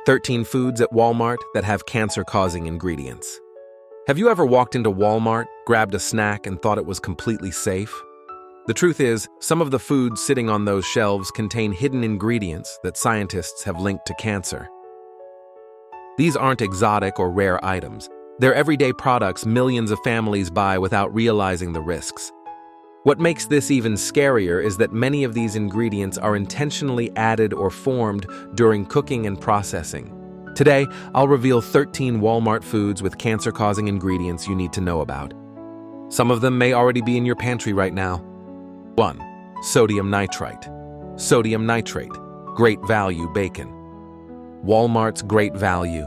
13 foods at Walmart that have cancer-causing ingredients. Have you ever walked into Walmart, grabbed a snack, and thought it was completely safe? The truth is, some of the foods sitting on those shelves contain hidden ingredients that scientists have linked to cancer. These aren't exotic or rare items. They're everyday products millions of families buy without realizing the risks. What makes this even scarier is that many of these ingredients are intentionally added or formed during cooking and processing. Today, I'll reveal 13 Walmart foods with cancer-causing ingredients you need to know about. Some of them may already be in your pantry right now. 1. Sodium nitrite. Sodium nitrate. Great value bacon. Walmart's Great Value.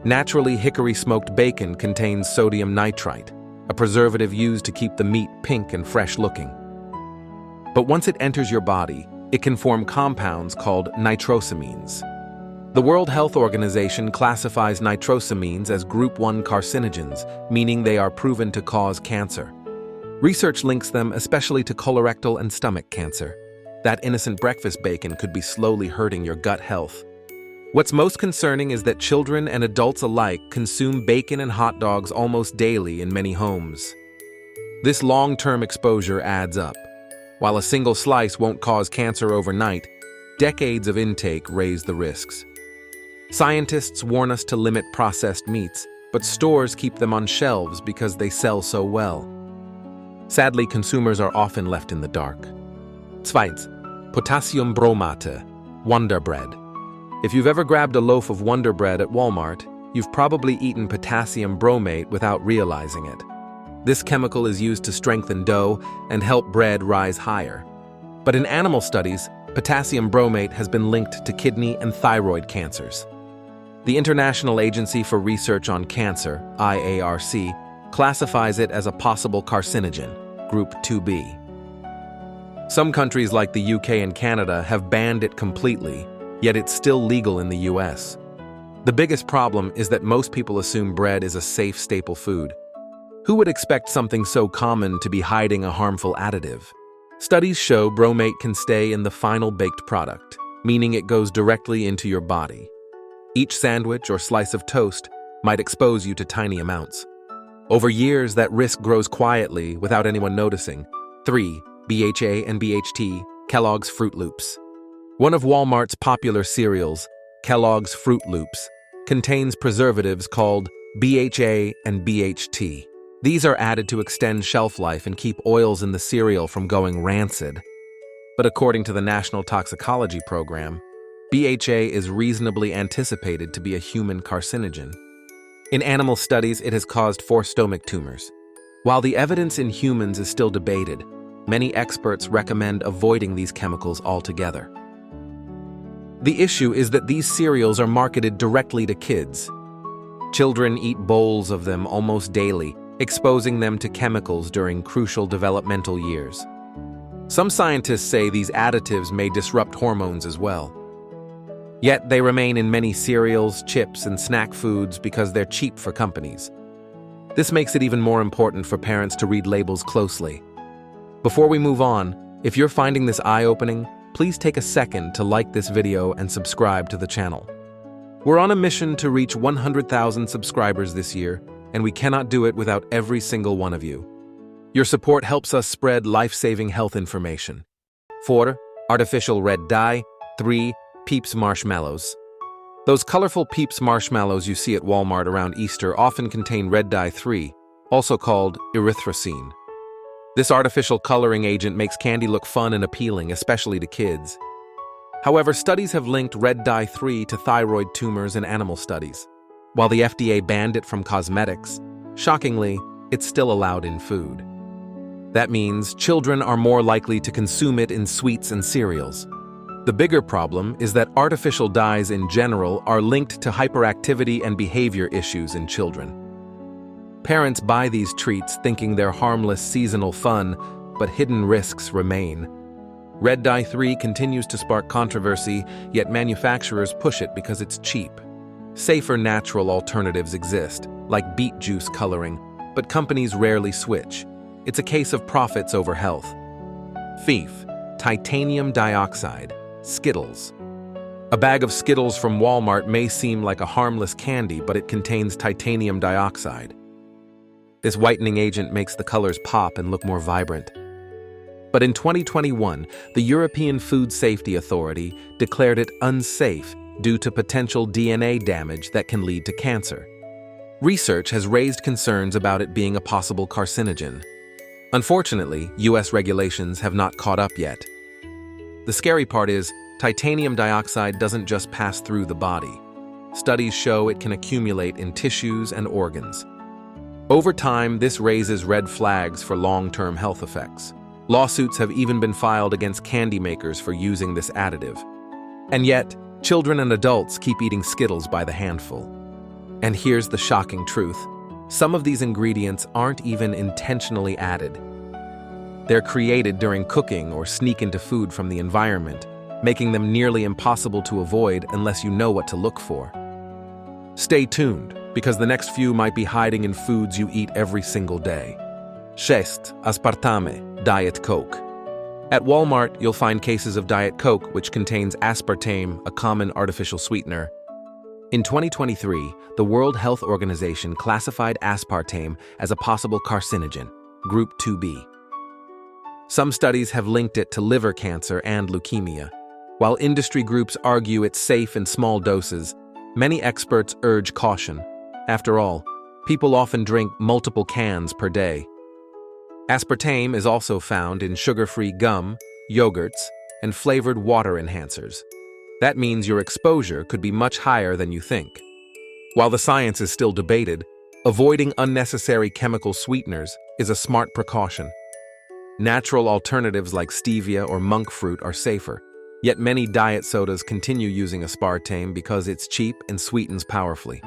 Naturally hickory-smoked bacon contains sodium nitrite, a preservative used to keep the meat pink and fresh-looking. But once it enters your body, it can form compounds called nitrosamines. The World Health Organization classifies nitrosamines as Group 1 carcinogens, meaning they are proven to cause cancer. Research links them especially to colorectal and stomach cancer. That innocent breakfast bacon could be slowly hurting your gut health. What's most concerning is that children and adults alike consume bacon and hot dogs almost daily in many homes. This long-term exposure adds up. While a single slice won't cause cancer overnight, decades of intake raise the risks. Scientists warn us to limit processed meats, but stores keep them on shelves because they sell so well. Sadly, consumers are often left in the dark. 2. Potassium bromate, Wonder Bread. If you've ever grabbed a loaf of Wonder Bread at Walmart, you've probably eaten potassium bromate without realizing it. This chemical is used to strengthen dough and help bread rise higher. But in animal studies, potassium bromate has been linked to kidney and thyroid cancers. The International Agency for Research on Cancer, IARC, classifies it as a possible carcinogen, Group 2B. Some countries like the UK and Canada have banned it completely, yet it's still legal in the US. The biggest problem is that most people assume bread is a safe staple food. Who would expect something so common to be hiding a harmful additive? Studies show bromate can stay in the final baked product, meaning it goes directly into your body. Each sandwich or slice of toast might expose you to tiny amounts. Over years, that risk grows quietly without anyone noticing. 3. BHA and BHT, Kellogg's Fruit Loops. One of Walmart's popular cereals, Kellogg's Fruit Loops, contains preservatives called BHA and BHT. These are added to extend shelf life and keep oils in the cereal from going rancid. But according to the National Toxicology Program, BHA is reasonably anticipated to be a human carcinogen. In animal studies, it has caused 4 stomach tumors. While the evidence in humans is still debated, many experts recommend avoiding these chemicals altogether. The issue is that these cereals are marketed directly to kids. Children eat bowls of them almost daily, exposing them to chemicals during crucial developmental years. Some scientists say these additives may disrupt hormones as well. Yet they remain in many cereals, chips, and snack foods because they're cheap for companies. This makes it even more important for parents to read labels closely. Before we move on, if you're finding this eye-opening, please take a second to like this video and subscribe to the channel. We're on a mission to reach 100,000 subscribers this year, and we cannot do it without every single one of you. Your support helps us spread life-saving health information. 4. Artificial red dye. 3. Peeps marshmallows. Those colorful Peeps marshmallows you see at Walmart around Easter often contain red dye 3, also called erythrocene. This artificial coloring agent makes candy look fun and appealing, especially to kids. However, studies have linked red dye 3 to thyroid tumors in animal studies. While the FDA banned it from cosmetics, shockingly, it's still allowed in food. That means children are more likely to consume it in sweets and cereals. The bigger problem is that artificial dyes in general are linked to hyperactivity and behavior issues in children. Parents buy these treats thinking they're harmless seasonal fun, but hidden risks remain. Red dye 3 continues to spark controversy, yet manufacturers push it because it's cheap. Safer natural alternatives exist, like beet juice coloring, but companies rarely switch. It's a case of profits over health. 5. Titanium dioxide, Skittles. A bag of Skittles from Walmart may seem like a harmless candy, but it contains titanium dioxide. This whitening agent makes the colors pop and look more vibrant. But in 2021, the European Food Safety Authority declared it unsafe due to potential DNA damage that can lead to cancer. Research has raised concerns about it being a possible carcinogen. Unfortunately, US regulations have not caught up yet. The scary part is, titanium dioxide doesn't just pass through the body. Studies show it can accumulate in tissues and organs. Over time, this raises red flags for long-term health effects. Lawsuits have even been filed against candy makers for using this additive. And yet, children and adults keep eating Skittles by the handful. And here's the shocking truth. Some of these ingredients aren't even intentionally added. They're created during cooking or sneak into food from the environment, making them nearly impossible to avoid unless you know what to look for. Stay tuned, because the next few might be hiding in foods you eat every single day. 6. Aspartame, Diet Coke. At Walmart, you'll find cases of Diet Coke which contains aspartame, a common artificial sweetener. In 2023, the World Health Organization classified aspartame as a possible carcinogen, Group 2B. Some studies have linked it to liver cancer and leukemia. While industry groups argue it's safe in small doses, many experts urge caution. After all, people often drink multiple cans per day. Aspartame is also found in sugar-free gum, yogurts, and flavored water enhancers. That means your exposure could be much higher than you think. While the science is still debated, avoiding unnecessary chemical sweeteners is a smart precaution. Natural alternatives like stevia or monk fruit are safer, yet many diet sodas continue using aspartame because it's cheap and sweetens powerfully.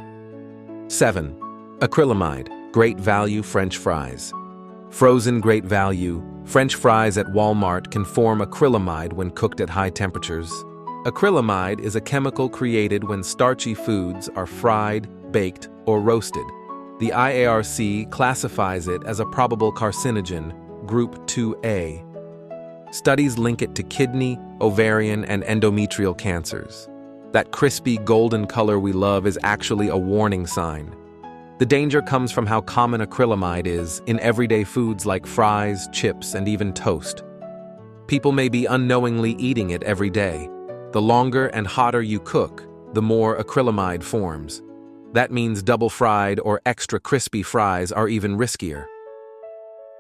7. Acrylamide, Great Value French Fries. Frozen Great Value French fries at Walmart can form acrylamide when cooked at high temperatures. Acrylamide is a chemical created when starchy foods are fried, baked, or roasted. The IARC classifies it as a probable carcinogen, Group 2A. Studies link it to kidney, ovarian, and endometrial cancers. That crispy golden color we love is actually a warning sign. The danger comes from how common acrylamide is in everyday foods like fries, chips, and even toast. People may be unknowingly eating it every day. The longer and hotter you cook, the more acrylamide forms. That means double-fried or extra crispy fries are even riskier.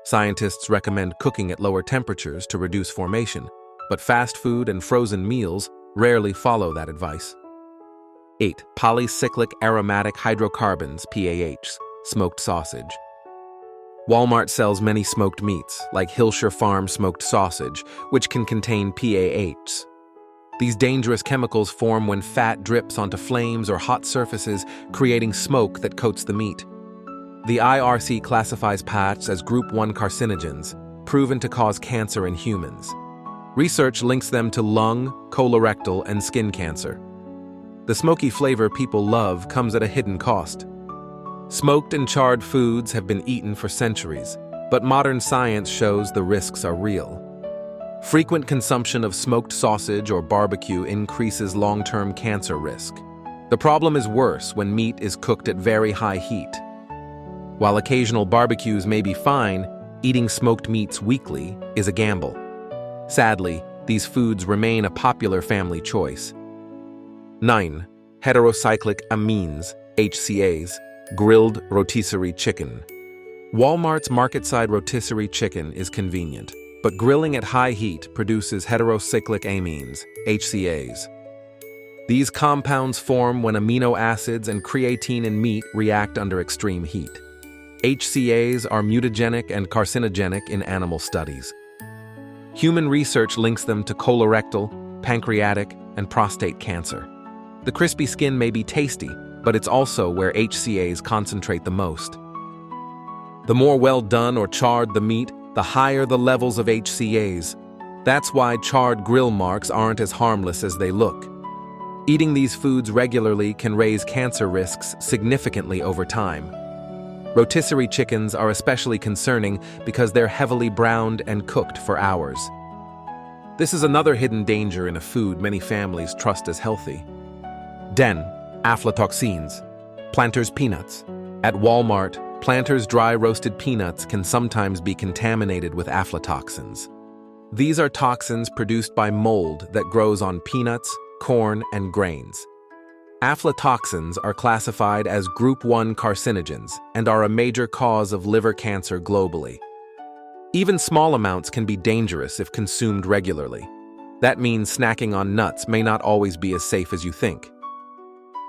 Scientists recommend cooking at lower temperatures to reduce formation, but fast food and frozen meals rarely follow that advice. 8. Polycyclic aromatic hydrocarbons, PAHs, smoked sausage. Walmart sells many smoked meats, like Hillshire Farm smoked sausage, which can contain PAHs. These dangerous chemicals form when fat drips onto flames or hot surfaces, creating smoke that coats the meat. The IRC classifies PAHs as Group 1 carcinogens, proven to cause cancer in humans. Research links them to lung, colorectal, and skin cancer. The smoky flavor people love comes at a hidden cost. Smoked and charred foods have been eaten for centuries, but modern science shows the risks are real. Frequent consumption of smoked sausage or barbecue increases long-term cancer risk. The problem is worse when meat is cooked at very high heat. While occasional barbecues may be fine, eating smoked meats weekly is a gamble. Sadly, these foods remain a popular family choice. 9. Heterocyclic amines, HCAs, grilled rotisserie chicken. Walmart's market-side rotisserie chicken is convenient, but grilling at high heat produces heterocyclic amines, HCAs. These compounds form when amino acids and creatine in meat react under extreme heat. HCAs are mutagenic and carcinogenic in animal studies. Human research links them to colorectal, pancreatic, and prostate cancer. The crispy skin may be tasty, but it's also where HCAs concentrate the most. The more well done or charred the meat, the higher the levels of HCAs. That's why charred grill marks aren't as harmless as they look. Eating these foods regularly can raise cancer risks significantly over time. Rotisserie chickens are especially concerning because they're heavily browned and cooked for hours. This is another hidden danger in a food many families trust as healthy. Den, aflatoxins, Planters peanuts. At Walmart, Planters dry roasted peanuts can sometimes be contaminated with aflatoxins. These are toxins produced by mold that grows on peanuts, corn, and grains. Aflatoxins are classified as Group 1 carcinogens and are a major cause of liver cancer globally. Even small amounts can be dangerous if consumed regularly. That means snacking on nuts may not always be as safe as you think.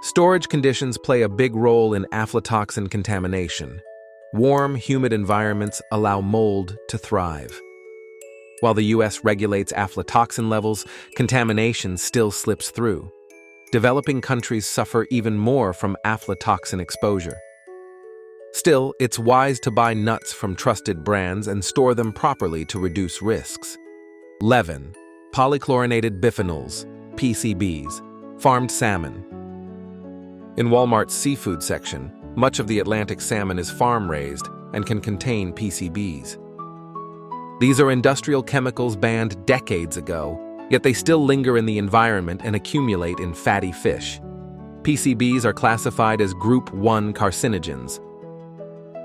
Storage conditions play a big role in aflatoxin contamination. Warm, humid environments allow mold to thrive. While the U.S. regulates aflatoxin levels, contamination still slips through. Developing countries suffer even more from aflatoxin exposure. Still, it's wise to buy nuts from trusted brands and store them properly to reduce risks. 11. Polychlorinated biphenyls, PCBs, farmed salmon. In Walmart's seafood section, much of the Atlantic salmon is farm-raised and can contain PCBs. These are industrial chemicals banned decades ago, yet they still linger in the environment and accumulate in fatty fish. PCBs are classified as Group 1 carcinogens.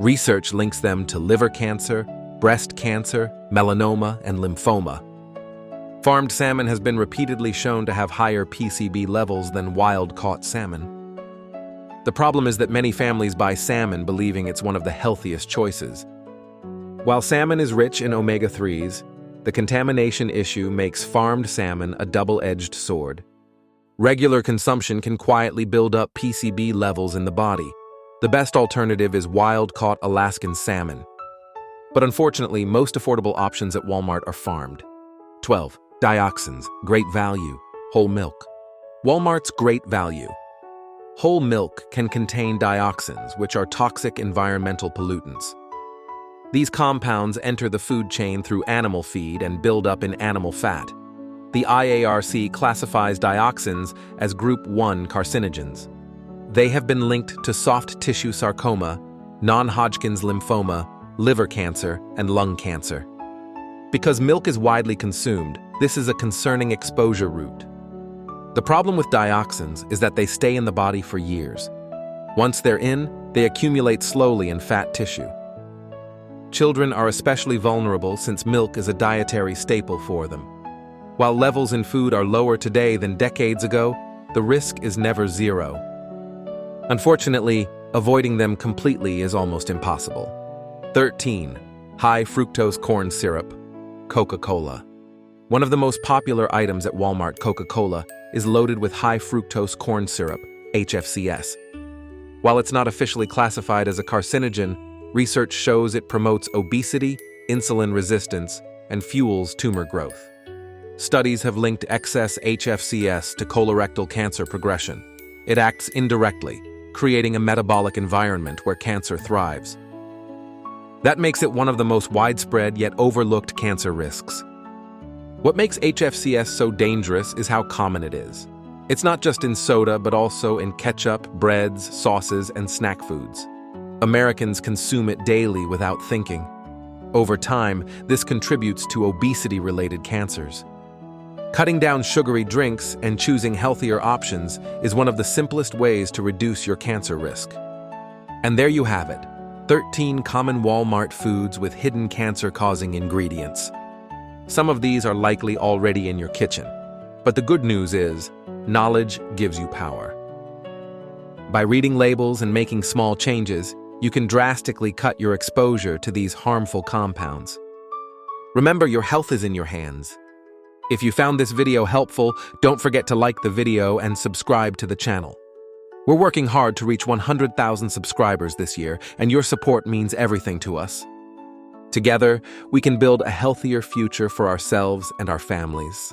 Research links them to liver cancer, breast cancer, melanoma, and lymphoma. Farmed salmon has been repeatedly shown to have higher PCB levels than wild-caught salmon. The problem is that many families buy salmon believing it's one of the healthiest choices. While salmon is rich in omega-3s, the contamination issue makes farmed salmon a double-edged sword. Regular consumption can quietly build up PCB levels in the body. The best alternative is wild-caught Alaskan salmon. But unfortunately, most affordable options at Walmart are farmed. 12. Dioxins, great value, whole milk. Walmart's great value. Whole milk can contain dioxins, which are toxic environmental pollutants. These compounds enter the food chain through animal feed and build up in animal fat. The IARC classifies dioxins as Group 1 carcinogens. They have been linked to soft tissue sarcoma, non-Hodgkin's lymphoma, liver cancer, and lung cancer. Because milk is widely consumed, this is a concerning exposure route. The problem with dioxins is that they stay in the body for years. Once they're in, they accumulate slowly in fat tissue. Children are especially vulnerable since milk is a dietary staple for them. While levels in food are lower today than decades ago, the risk is never zero. Unfortunately, avoiding them completely is almost impossible. 13. High fructose corn syrup, Coca-Cola. One of the most popular items at Walmart, Coca-Cola, is loaded with high fructose corn syrup, HFCS. While it's not officially classified as a carcinogen, research shows it promotes obesity, insulin resistance, and fuels tumor growth. Studies have linked excess HFCS to colorectal cancer progression. It acts indirectly, creating a metabolic environment where cancer thrives. That makes it one of the most widespread yet overlooked cancer risks. What makes HFCS so dangerous is how common it is. It's not just in soda, but also in ketchup, breads, sauces, and snack foods. Americans consume it daily without thinking. Over time, this contributes to obesity-related cancers. Cutting down sugary drinks and choosing healthier options is one of the simplest ways to reduce your cancer risk. And there you have it, 13 common Walmart foods with hidden cancer-causing ingredients. Some of these are likely already in your kitchen. But the good news is, knowledge gives you power. By reading labels and making small changes, you can drastically cut your exposure to these harmful compounds. Remember, your health is in your hands. If you found this video helpful, don't forget to like the video and subscribe to the channel. We're working hard to reach 100,000 subscribers this year, and your support means everything to us. Together, we can build a healthier future for ourselves and our families.